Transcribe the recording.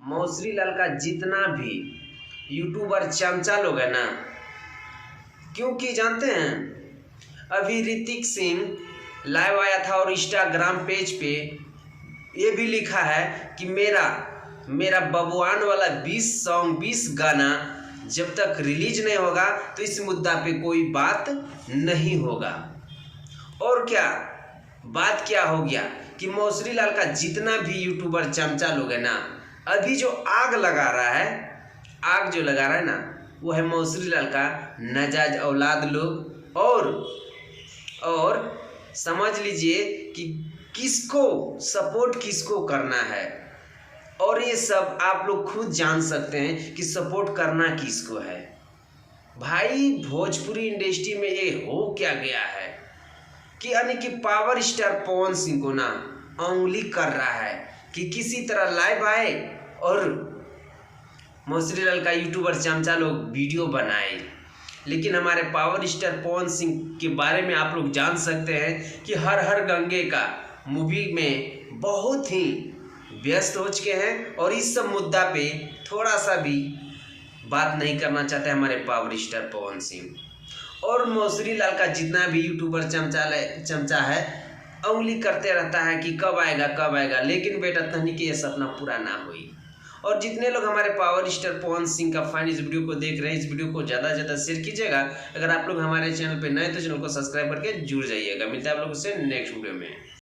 मौसरी लाल का जितना भी यूट्यूबर चमचा लोग है ना, क्योंकि जानते हैं अभी ऋतिक सिंह लाइव आया था और इंस्टाग्राम पेज पे ये भी लिखा है कि मेरा बबुआन वाला 20 सॉन्ग 20 गाना जब तक रिलीज नहीं होगा तो इस मुद्दा पे कोई बात नहीं होगा। और क्या बात क्या हो गया कि मौसरी लाल का जितना भी यूट्यूबर चमचा लोग है ना, अभी जो आग लगा रहा है ना, वो है मौसरी लाल का नाजायज औलाद लोग। और समझ लीजिए कि किसको सपोर्ट किसको करना है, और ये सब आप लोग खुद जान सकते हैं कि सपोर्ट करना किसको है। भाई भोजपुरी इंडस्ट्री में ये हो क्या गया है कि यानी कि पावर स्टार पवन सिंह को ना उंगली कर रहा है कि किसी तरह लाइव आए और मौसरी लाल का यूट्यूबर चमचा लोग वीडियो बनाए। लेकिन हमारे पावर स्टार पवन सिंह के बारे में आप लोग जान सकते हैं कि हर हर गंगे का मूवी में बहुत ही व्यस्त हो चुके हैं और इस सब मुद्दा पे थोड़ा सा भी बात नहीं करना चाहते हमारे पावर स्टार पवन सिंह। और मौसरी लाल का जितना भी यूट्यूबर चमचा है उंगली करते रहता है कि कब आएगा, लेकिन बेटा तहनी के ये सपना पूरा ना हुई। और जितने लोग हमारे पावर स्टार पवन सिंह का फैन इस वीडियो को देख रहे हैं, इस वीडियो को ज़्यादा से ज़्यादा शेयर कीजिएगा। अगर आप लोग हमारे चैनल पे नए तो चैनल को सब्सक्राइब करके जुड़ जाइएगा। मिलता है आप लोगों से नेक्स्ट वीडियो में।